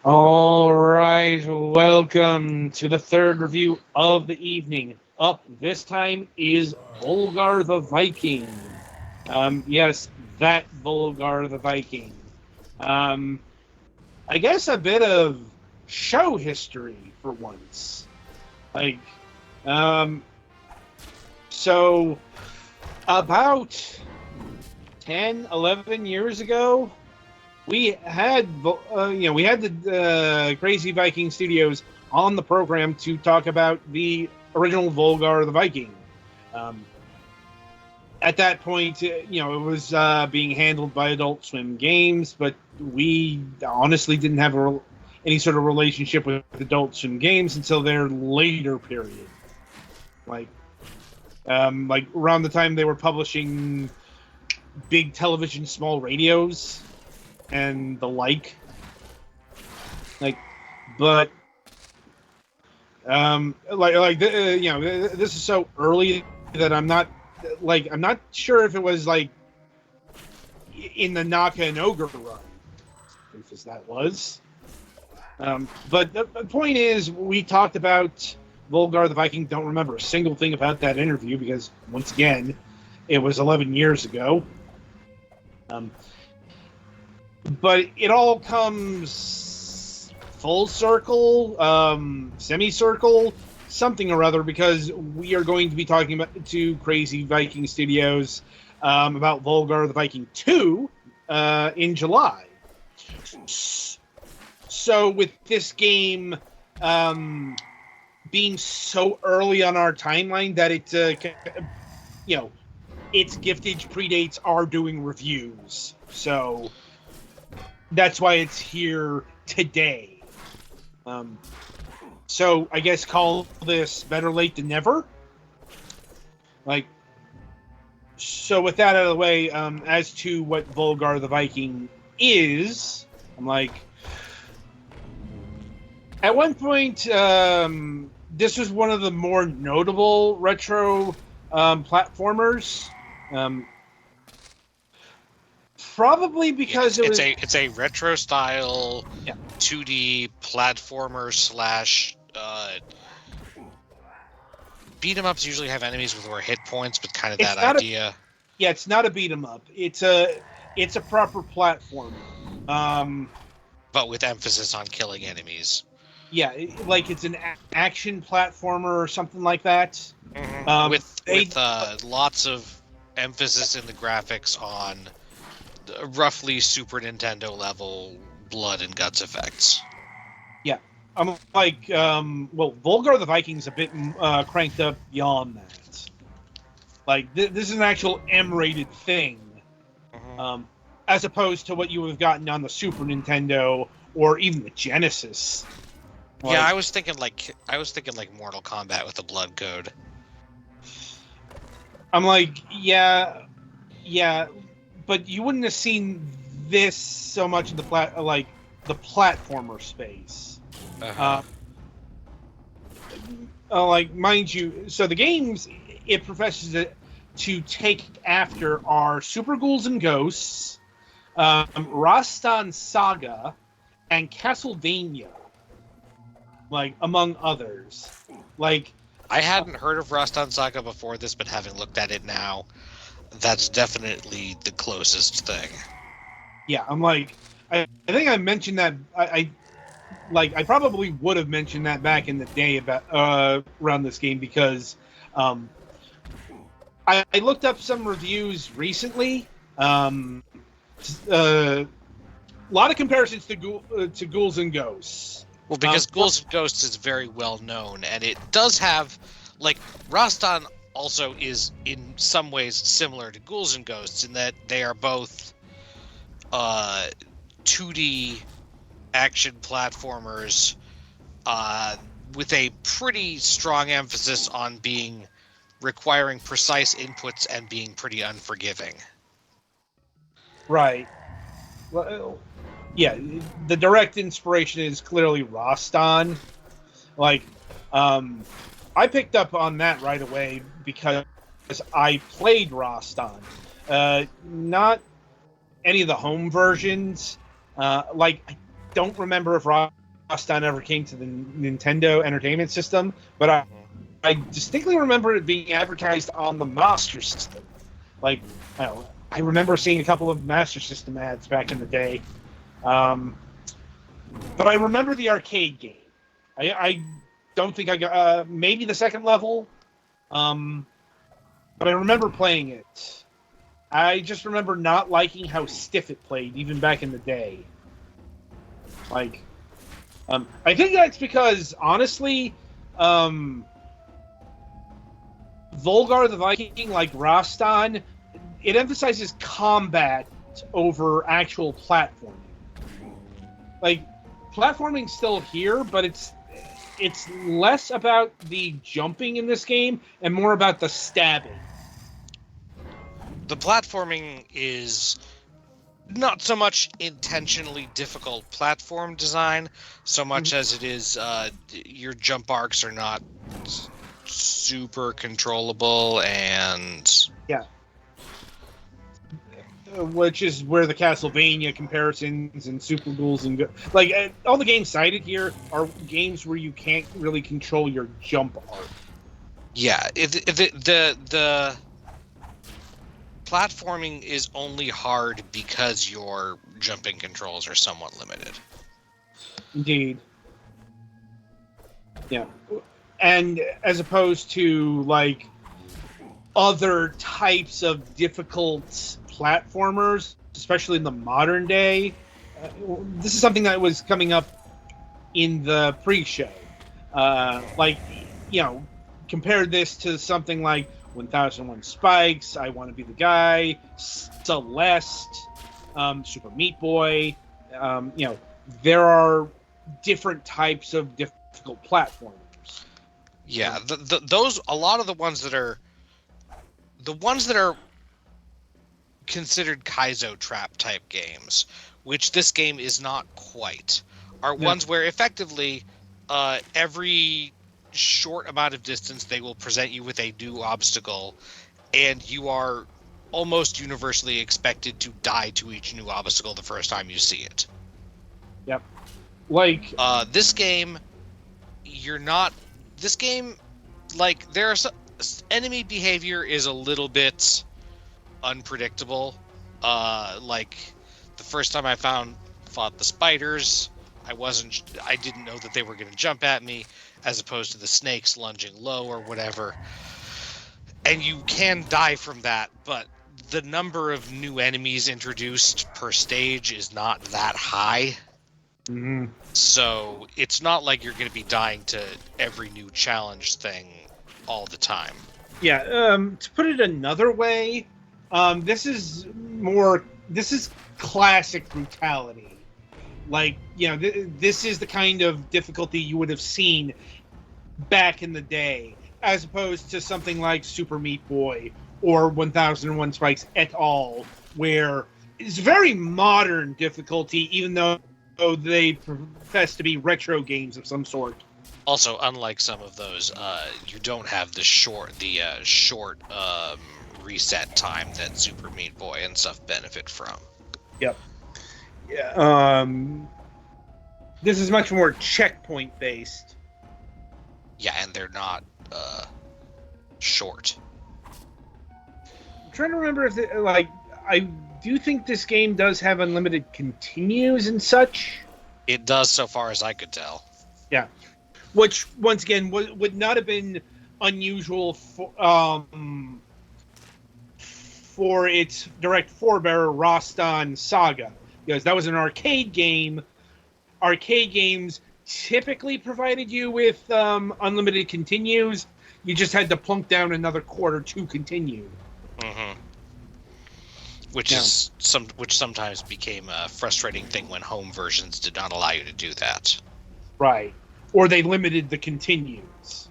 All right, welcome to the third review of the evening. Up this time is Volgarr the Viking. Yes, that Volgarr the Viking. Um, I guess a bit of show history for once. Like, um, so about 10, 11 years ago, we had the Crazy Viking Studios on the program to talk about the original Volgarr the Viking. Um, at that point, it was being handled by Adult Swim Games, but we honestly didn't have any sort of relationship with Adult Swim Games until their later period. Like, like around the time they were publishing big television, small radios, and the like, but this is so early that I'm not sure if it was like in the Naka and Ogre run, if that was. But the point is, we talked about Volgarr the Viking. Don't remember a single thing about that interview because, once again, it was 11 years ago. But it all comes full circle, semicircle, something or other, because we are going to be talking about to Crazy Viking Studios about Volgarr the Viking 2 in July. So with this game being so early on our timeline that its giftage predates our doing reviews. So that's why it's here today. So I guess call this better late than never. So with that out of the way, as to what Volgarr the Viking is, at one point, this was one of the more notable retro platformers. Probably because it's a retro style 2D platformer slash beat 'em ups usually have enemies with more hit points, but kind of that idea. It's not a beat 'em up. It's a proper platformer. But with emphasis on killing enemies. Yeah, it's an action platformer or something like that. Mm-hmm. With lots of emphasis in the graphics on roughly Super Nintendo level blood and guts effects. Yeah. Volgarr the Viking's a bit cranked up beyond that. This is an actual M-rated thing. Mm-hmm. As opposed to what you would have gotten on the Super Nintendo or even the Genesis. Yeah, I was thinking like Mortal Kombat with the blood code. I'm but you wouldn't have seen this so much in the platformer space. Uh-huh. Mind you, so the games it professes to take after are Super Ghouls and Ghosts, Rastan Saga, and Castlevania, among others. I hadn't heard of Rastan Saga before this, but having looked at it now, that's definitely the closest thing. Yeah, I think I mentioned that I probably would have mentioned that back in the day about around this game because I looked up some reviews recently. A lot of comparisons to Ghouls and Ghosts. Well, because Ghouls and Ghosts is very well known, and it does have, Rastan also is in some ways similar to Ghouls and Ghosts in that they are both 2D action platformers with a pretty strong emphasis on requiring precise inputs and being pretty unforgiving. Right. Well, yeah, the direct inspiration is clearly Rastan. I picked up on that right away because I played Rastan. Not any of the home versions. don't remember if Roston ever came to the Nintendo Entertainment System, but I distinctly remember it being advertised on the Master System. Like, I remember seeing a couple of Master System ads back in the day. But I remember the arcade game. I don't think I got maybe the second level, but I remember playing it. I just remember not liking how stiff it played, even back in the day. Like, I think that's because, honestly, Volgarr the Viking, like Roston, it emphasizes combat over actual platforming. Like, platforming's still here, but it's less about the jumping in this game and more about the stabbing. The platforming is not so much intentionally difficult platform design, so much as it is your jump arcs are not super controllable, and yeah, which is where the Castlevania comparisons and Super Ghouls and all the games cited here are games where you can't really control your jump arc. Yeah, the platforming is only hard because your jumping controls are somewhat limited. Indeed. Yeah. And as opposed to, like, other types of difficult platformers, especially in the modern day, this is something that was coming up in the pre-show. Like, compare this to something like 1001 Spikes, I Want to Be the Guy, Celeste, Super Meat Boy. There are different types of difficult platformers. Yeah, those, a lot of the ones that are considered Kaizo trap type games, which this game is not quite, are ones where effectively every short amount of distance they will present you with a new obstacle, and you are almost universally expected to die to each new obstacle the first time you see it. Yep. Like this game, like, there are enemy behavior is a little bit unpredictable. Like the first time I fought the spiders, I didn't know that they were going to jump at me, as opposed to the snakes lunging low or whatever. And you can die from that, but the number of new enemies introduced per stage is not that high. Mm-hmm. So it's not like you're going to be dying to every new challenge thing all the time. Yeah, to put it another way, this is classic brutality. Like, this is the kind of difficulty you would have seen back in the day, as opposed to something like Super Meat Boy or 1001 Spikes et al., where it's very modern difficulty, even though they profess to be retro games of some sort. Also, unlike some of those, you don't have the short reset time that Super Meat Boy and stuff benefit from. Yep. Yeah. This is much more checkpoint based. Yeah, and they're not short. I'm trying to remember if I do think this game does have unlimited continues and such. It does, so far as I could tell. Yeah. Which, once again, would not have been unusual for its direct forebearer, Roston Saga, because that was an arcade game. Arcade games typically provided you with unlimited continues. You just had to plunk down another quarter to continue. Mm-hmm. Which sometimes became a frustrating thing when home versions did not allow you to do that. Right. Or they limited the continues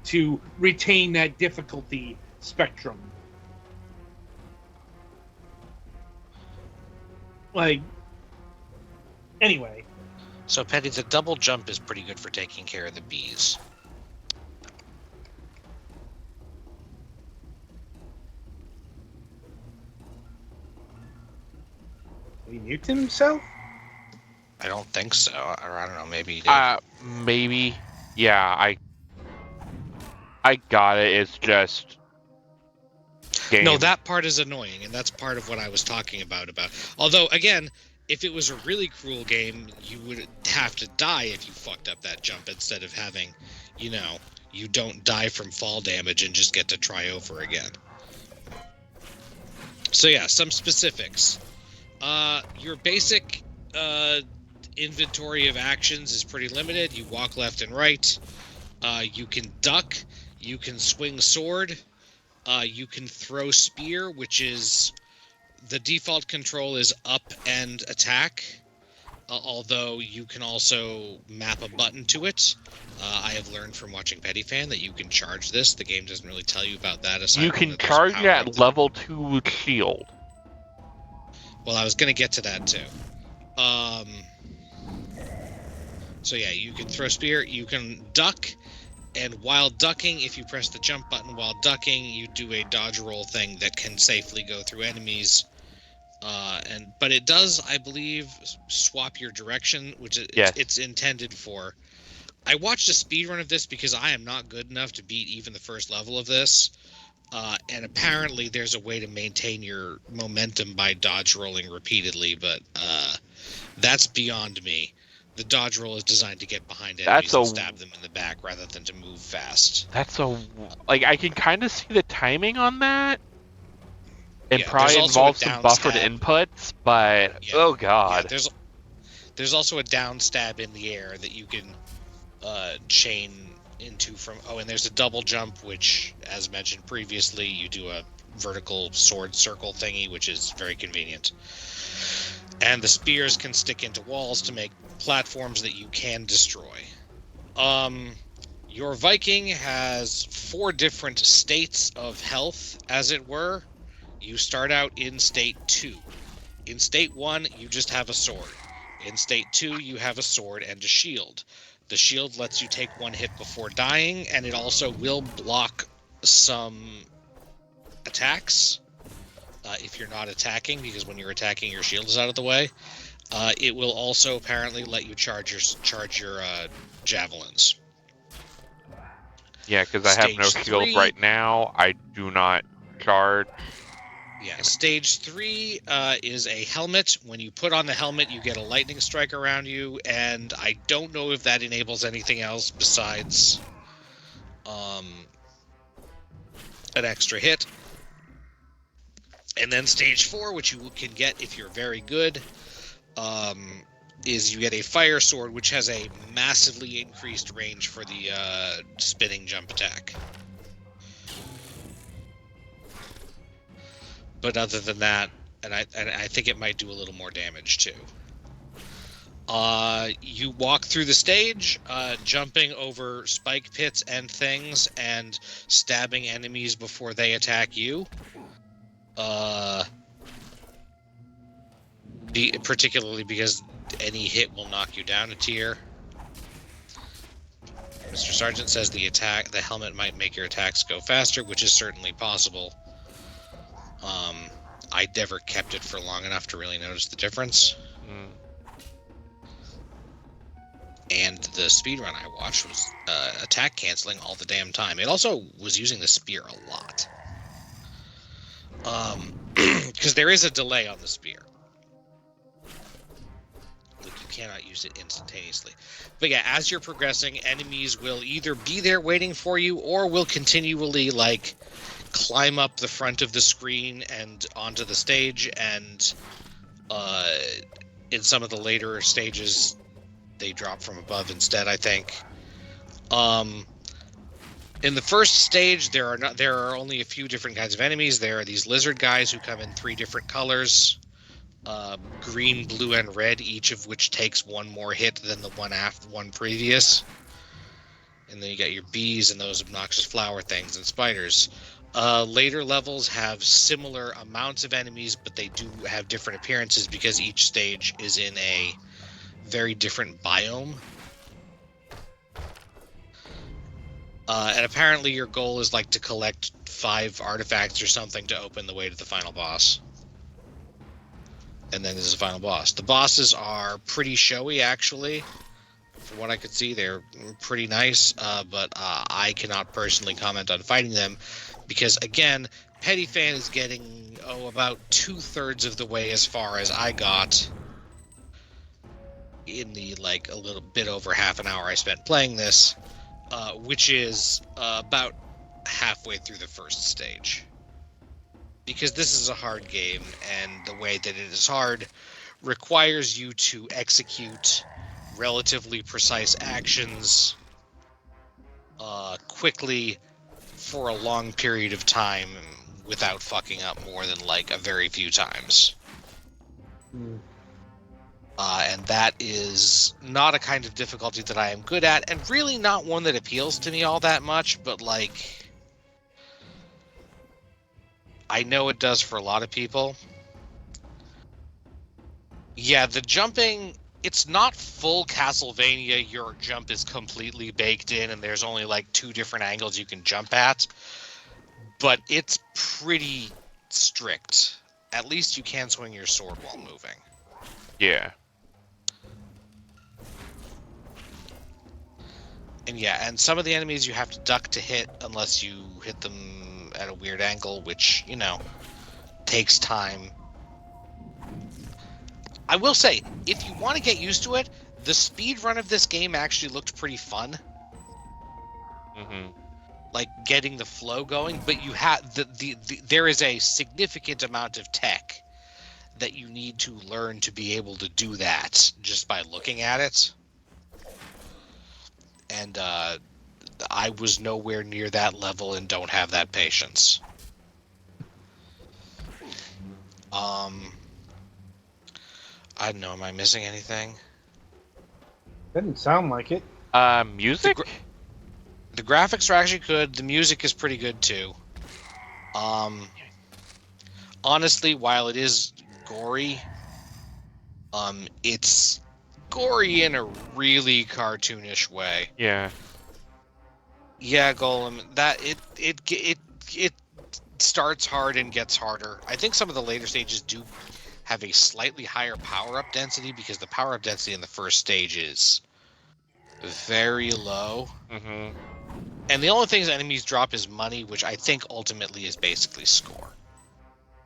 to retain that difficulty spectrum. Like, anyway. So, Petty, the double jump is pretty good for taking care of the bees. Did he mute himself? I don't think so. Or I don't know, maybe you did. Maybe. Yeah, I got it. It's just game. No, that part is annoying, and that's part of what I was talking about. Although, again, if it was a really cruel game, you would have to die if you fucked up that jump instead of having, you don't die from fall damage and just get to try over again. So yeah, some specifics. Your basic inventory of actions is pretty limited. You walk left and right. You can duck. You can swing sword. You can throw spear, which is the default control is up and attack, although you can also map a button to it. I have learned from watching Petty Fan that you can charge this. The game doesn't really tell you about that. You can charge it at level 2 shield. Well, I was going to get to that too. So yeah, you can throw spear, you can duck, and while ducking, if you press the jump button while ducking, you do a dodge roll thing that can safely go through enemies. But it does, I believe, swap your direction, which it's intended for. I watched a speedrun of this because I am not good enough to beat even the first level of this. And apparently there's a way to maintain your momentum by dodge rolling repeatedly, but that's beyond me. The dodge roll is designed to get behind enemies and stab them in the back rather than to move fast. I can kind of see the timing on that. It probably involves some buffered inputs, but oh god. Yeah, there's also a down stab in the air that you can chain into from. Oh, and there's a double jump, which, as mentioned previously, you do a vertical sword circle thingy, which is very convenient. And the spears can stick into walls to make platforms that you can destroy. Your Viking has 4 different states of health, as it were. You start out in state 2. In state 1, you just have a sword. In state 2, you have a sword and a shield. The shield lets you take 1 hit before dying, and it also will block some attacks if you're not attacking, because when you're attacking, your shield is out of the way. It will also apparently let you charge your javelins. Yeah, because I have no shield right now. I do not charge. Yeah, stage 3 is a helmet. When you put on the helmet, you get a lightning strike around you, and I don't know if that enables anything else besides an extra hit. And then stage 4, which you can get if you're very good, is you get a fire sword, which has a massively increased range for the spinning jump attack. But other than that, and I think it might do a little more damage too. You walk through the stage, jumping over spike pits and things, and stabbing enemies before they attack you. Particularly because any hit will knock you down a tier. Mr. Sargent says the helmet might make your attacks go faster, which is certainly possible. I never kept it for long enough to really notice the difference. And the speedrun I watched was attack canceling all the damn time. It also was using the spear a lot. Because there is a delay on the spear. Like, you cannot use it instantaneously. But yeah, as you're progressing, enemies will either be there waiting for you or will continually, climb up the front of the screen and onto the stage, and in some of the later stages they drop from above instead, I think. In the first stage there are only a few different kinds of enemies. There are these lizard guys who come in 3 different colors, green, blue, and red, each of which takes 1 more hit than the one previous. And then you got your bees and those obnoxious flower things and spiders. Later levels have similar amounts of enemies, but they do have different appearances because each stage is in a very different biome. And apparently your goal is to collect 5 artifacts or something to open the way to the final boss. And then there's the final boss. The bosses are pretty showy, actually. From what I could see, they're pretty nice, but I cannot personally comment on fighting them because, again, Petty Fan is getting, about 2/3 of the way as far as I got in the, a little bit over half an hour I spent playing this, which is about halfway through the first stage. Because this is a hard game, and the way that it is hard requires you to execute relatively precise actions quickly for a long period of time without fucking up more than a very few times. And that is not a kind of difficulty that I am good at, and really not one that appeals to me all that much, but I know it does for a lot of people. Yeah, the jumping, it's not full Castlevania. Your jump is completely baked in, and there's only 2 different angles you can jump at. But it's pretty strict. At least you can swing your sword while moving. Yeah. And yeah, and some of the enemies you have to duck to hit unless you hit them at a weird angle, which, takes time. I will say, if you want to get used to it, the speed run of this game actually looked pretty fun. Mm-hmm. Getting the flow going, but you have there is a significant amount of tech that you need to learn to be able to do that just by looking at it. And I was nowhere near that level and don't have that patience. I don't know. Am I missing anything? Didn't sound like it. Music? The graphics are actually good. The music is pretty good too. Honestly, while it is gory, it's gory in a really cartoonish way. Yeah. Yeah, Golem. That it starts hard and gets harder. I think some of the later stages do have a slightly higher power-up density because the power-up density in the first stage is very low. Mm-hmm. And the only things enemies drop is money, which I think ultimately is basically score.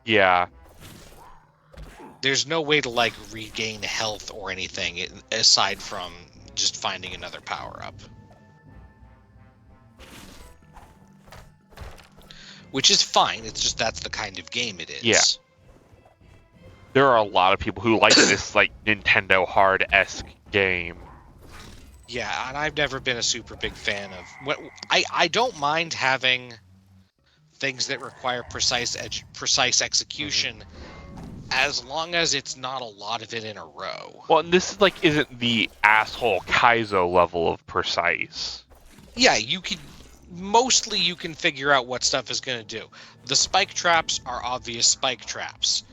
Yeah. There's no way to regain health or anything aside from just finding another power-up. Which is fine, it's just that's the kind of game it is. Yeah. There are a lot of people who like this Nintendo hard-esque game. Yeah, and I've never been a super big fan of... I don't mind having things that require precise execution as long as it's not a lot of it in a row. Well, and this isn't the asshole Kaizo level of precise. Yeah, you can... Mostly you can figure out what stuff is going to do. The spike traps are obvious spike traps.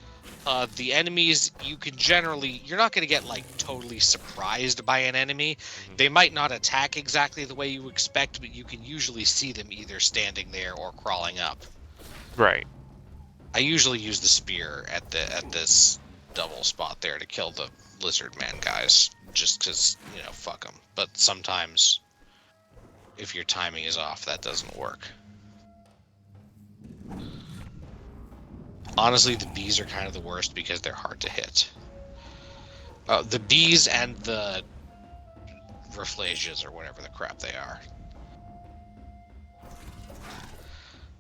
The enemies, you can generally... You're not going to get, totally surprised by an enemy. Mm-hmm. They might not attack exactly the way you expect, but you can usually see them either standing there or crawling up. Right. I usually use the spear at this double spot there to kill the lizard man guys. Just because, fuck them. But sometimes... if your timing is off, that doesn't work. Honestly, the bees are kind of the worst because they're hard to hit. The bees and the Rafflesias, or whatever the crap they are.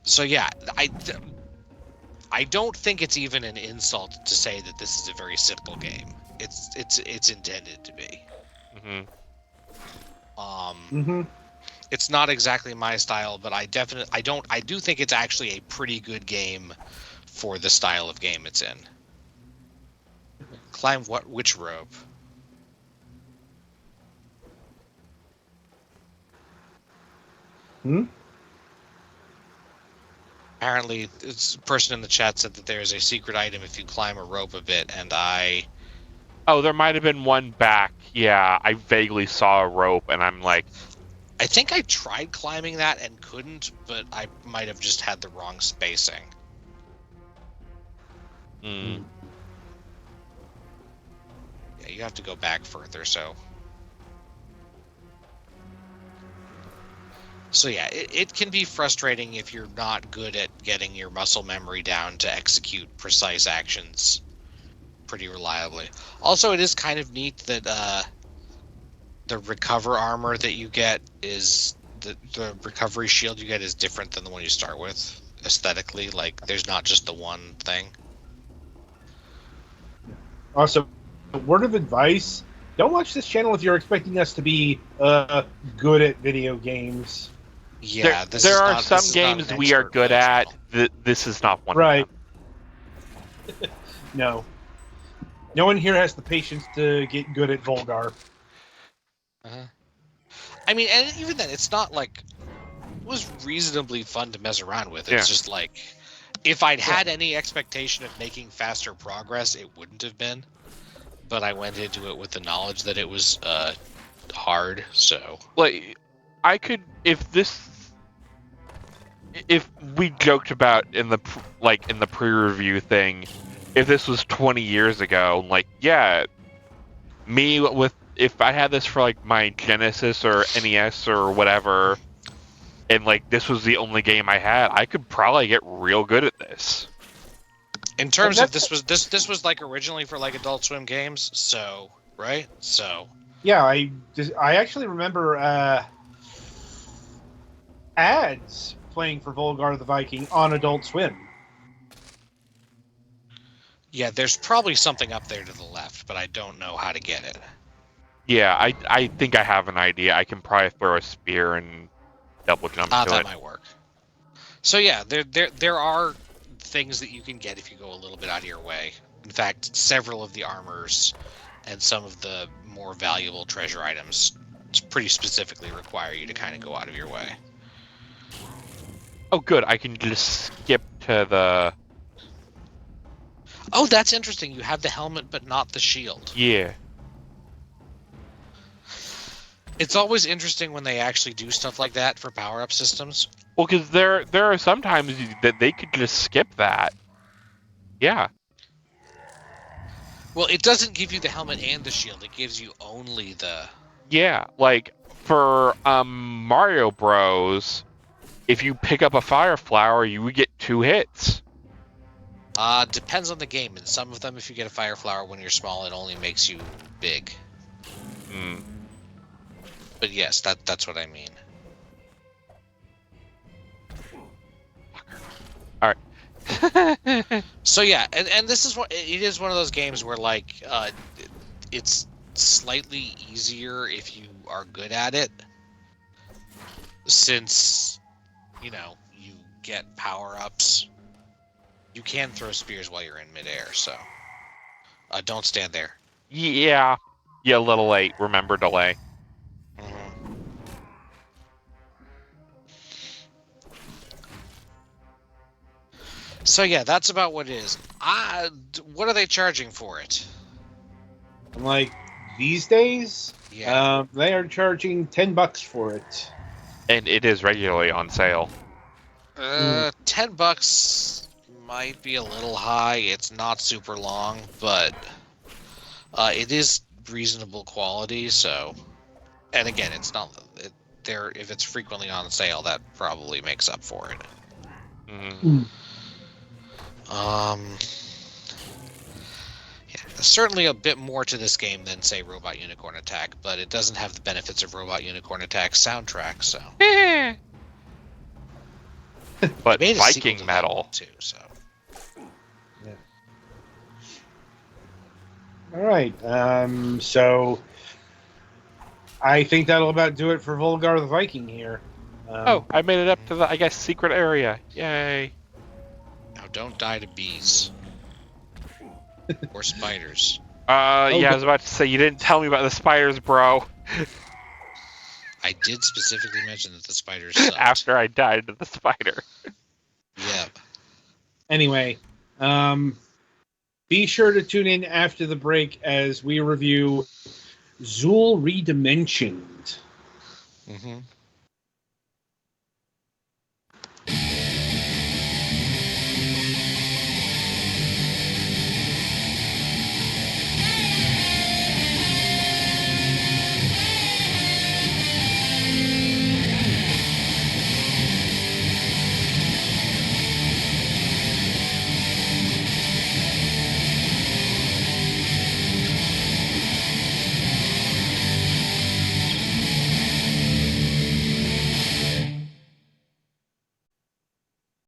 So yeah, I don't think it's even an insult to say that this is a very simple game. It's intended to be. Mm-hmm. It's not exactly my style, but I do think it's actually a pretty good game for the style of game it's in. Climb which rope? Apparently, a person in the chat said that there is a secret item if you climb a rope a bit, and I... Oh, there might have been one back. Yeah, I vaguely saw a rope, and I'm like... I think I tried climbing that and couldn't, but I might have just had the wrong spacing. you have to go back further. So yeah, it can be frustrating if you're not good at getting your muscle memory down to execute precise actions pretty reliably. Also, it is kind of neat that the recover armor that you get is the recovery shield you get is different than the one you start with aesthetically. Like, there's not just the one thing. Also, word of advice: don't watch this channel if you're expecting us to be good at video games. Yeah, there are some games we are good at. This is not one of them. No one here has the patience to get good at Volgarr. I mean, and even then, it's not like it was reasonably fun to mess around with. It's just like, if I'd had any expectation of making faster progress, it wouldn't have been. But I went into it with the knowledge that it was hard. So, like, I could, if we joked about in the pre-review thing, if this was 20 years ago, like, if I had this for like my Genesis or NES or whatever, and like this was the only game I had, I could probably get real good at this. In terms of this was like originally for like Adult Swim games, so right? So yeah, I actually remember ads playing for Volgarr the Viking on Adult Swim. Yeah, there's probably something up there to the left, but I don't know how to get it. Yeah, I think I have an idea. I can probably throw a spear and double jump to it. That might work. So yeah, there are things that you can get if you go a little bit out of your way. In fact, several of the armors and some of the more valuable treasure items pretty specifically require you to kind of go out of your way. Oh, good. I can just skip to the... Oh, that's interesting. You have the helmet, but not the shield. Yeah. It's always interesting when they actually do stuff like that for power-up systems. Well, because there are some times that they could just skip that. Yeah. Well, it doesn't give you the helmet and the shield. It gives you only the... Yeah, like, for Mario Bros, if you pick up a fire flower, you would get 2 hits. Depends on the game. In some of them, if you get a fire flower when you're small, it only makes you big. Hmm. But yes, that's what I mean. All right. So yeah, and this is it is one of those games where like it's slightly easier if you are good at it, since you get power-ups. You can throw spears while you're in midair, so don't stand there. Yeah, a little late. Remember delay. Mm-hmm. So yeah, that's about what it is. What are they charging for it? Like these days, they are charging $10 for it, and it is regularly on sale. $10 might be a little high. It's not super long, but it is reasonable quality. So, and again, it's not there. If it's frequently on sale, that probably makes up for it. Mm-hmm. Yeah, certainly a bit more to this game than say Robot Unicorn Attack, but it doesn't have the benefits of Robot Unicorn Attack's soundtrack. So, but Viking metal too. So, yeah. All right. So I think that'll about do it for Volgarr the Viking here. I made it up to the, I guess, secret area. Yay. Now don't die to bees. Or spiders. Yeah, I was about to say, you didn't tell me about the spiders, bro. I did specifically mention that the spiders sucked. After I died to the spider. Yep. Anyway, be sure to tune in after the break as we review Zool Redimensioned. Mm-hmm.